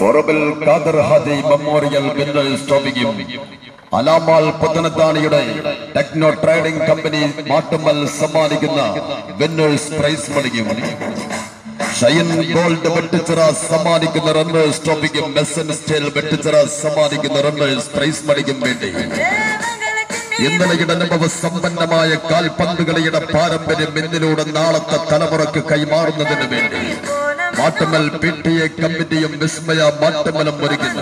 ഓറബൽ Khader Haji memorial winners ട്രോഫിയും അലാമാൽ പുത്തനത്താണിയുടെ ടെക്നോ ട്രേഡിംഗ് കമ്പനി മാട്ടുമ്മൽ സമ്മാനിക്കുന്ന വിന്നേഴ്സ് പ്രൈസ് മണിയും ഷൈൻ ഗോൾഡ് വെട്ടിച്ചിറ സമ്മാനിക്കുന്ന റണ്ണേഴ്സ് ട്രോഫിക്കും മെസ്സൻ സ്റ്റൈൽ വെട്ടിച്ചിറ സമ്മാനിക്കുന്ന റണ്ണേഴ്സ് പ്രൈസ് മണിക്കും വേണ്ടി ഇന്നലെയുടെ അനുഭവ സമ്പന്നമായ കാൽപന്ത് കളിയുടെ പാരമ്പര്യം ഇന്നിലൂടെ നാളത്തെ തലമുറക്ക് കൈമാറുന്നതിന് വേണ്ടി മാട്ടുമ്മൽ PTA കമ്മിറ്റിയും വിസ്മയ മാട്ടുമ്മലും ഒരുങ്ങുന്നു.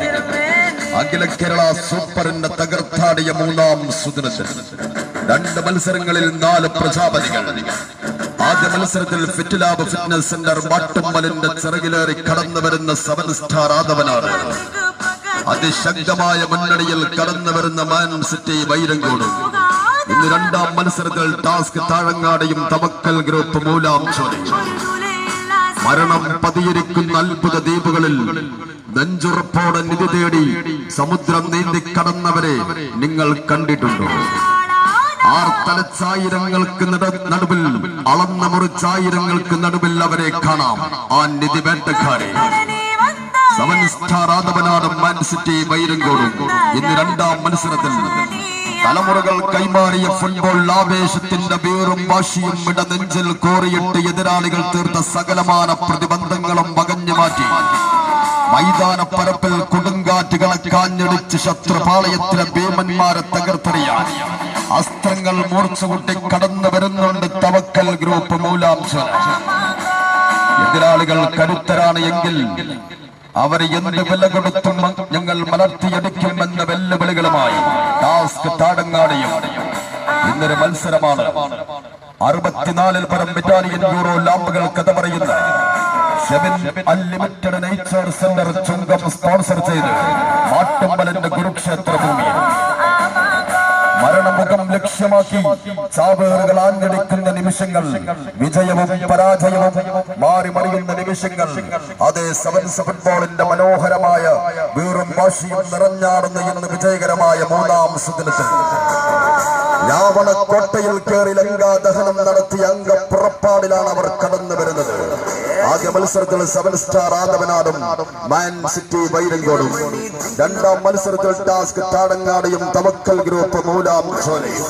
അഖില കേരള സൂപ്പറിന്റെ തകർത്താടിയ മൂന്നാം സുദിനത്തിൽ 2 മത്സരങ്ങളിൽ 4 പ്രജാപതികൾ. ആദ്യ മത്സരത്തിൽ ഫിറ്റ് ലാബ് ഫിറ്റ്നസ് സെന്റർ മാട്ടുമ്മലിന്റെ ചിറകിലേറി കടന്നു വരുന്ന 7 സ്റ്റാർ ആദവനാണ്. അതിശക്തമായ മുന്നണിയിൽ കടന്നു വരുന്ന മാൻ സിറ്റി വൈരങ്കോടും. ഇന്ന് 2ാം മത്സരത്തിൽ ടാസ്ക് താഴങ്ങാടിയും തവക്കൽ ഗ്രൂപ്പ് മൂലാംചോലി. മരണം പതിയിരിക്കുന്ന അത്ഭുത ദ്വീപുകളിൽ നെഞ്ചുറപ്പോടെ നിധി തേടി സമുദ്രം നീന്തി കടന്നവരെ നിങ്ങൾ കണ്ടിട്ടുണ്ടോ? ആർത്തലച്ചായിരങ്ങൾക്ക് നടുവിൽ അളന്ന മുറിച്ചായിരങ്ങൾക്ക് നടുവിൽ അവരെ കാണാം. ആ നിധി വേട്ടക്കാരെ 7 സ്റ്റാർ ആദവനാടും മാൻ സിറ്റി വൈരങ്കോടും. ഇന്ന് 2ാം മത്സരത്തിൽ തലമുറകൾ കൈമാറിയ ഫുട്ബോൾ ആവേശത്തിന്റെ വീറും വാശിയും ഇടനെഞ്ചിൽ കോറിയിട്ട് എതിരാളികൾ തീർത്ത സകലമാന പ്രതിബന്ധങ്ങളും വകഞ്ഞു മാറ്റി മൈതാന പരപ്പിൽ കൊടുങ്കാറ്റുകളെ കാഞ്ഞടിച്ച് ശത്രുപാളയത്തിലെ ഭീമന്മാരെ തകർത്തെറിയാൻ അസ്ത്രങ്ങൾ മൂർച്ചകൂട്ടി കടന്നു വരുന്നുണ്ട് തവക്കൽ ഗ്രൂപ്പ് മൂലാംശം. എതിരാളികൾ കരുത്തരാണ് എങ്കിൽ അവരെ എന്ത് വില കൊടുത്തും ഞങ്ങൾ മലർത്തിയടിക്കുമെന്ന വെല്ലുവിളികളുമായി ടാസ്ക് താടങ്ങാടിയും. ഇന്നൊരു മത്സരമാണ്. 64 പരം ബറ്റാലിയൻ യൂറോ ലാമ്പുകൾ കഥ പറയുന്ന ഷെവിൻ അൺലിമിറ്റഡ് നേച്ചർ സെന്റർ ചുങ്കം സ്പോൺസർ ചെയ്ത് മാട്ടുമ്മലിന്റെ കുരുക്ഷേത്ര ഭൂമിയിൽ മരണമുഖം ലക്ഷ്യമാക്കി ചാവേറുകൾ ആഞ്ഞടിക്കുന്ന നിമിഷങ്ങൾ, വിജയവും പരാജയവും മാറി മറിയുന്ന നിമിഷങ്ങൾ. അതേ 7 ഫുട്ബോളിന്റെ മനോഹരമായ വീറും വാശിയും നിറഞ്ഞാടുന്ന ഇന്ന് വിജയകരമായ 3ാം സുദിനത്തിൽ രാവണക്കോട്ടയിൽ കയറി ലങ്കാ ദഹനം നടത്തിയ അംഗപ്പുറപ്പാടിലാണ് അവർ കടന്നു വരുന്നത്. ആദ്യ മത്സരത്തിൽ 7 സ്റ്റാർ ആദവനാടും മാൻ സിറ്റി വൈരങ്കോടും. 2ാം മത്സരത്തിൽ ടാസ്ക് താടങ്ങാടിയും തവക്കൽ ഗ്രൂപ്പ് മൂലാംചോലയും.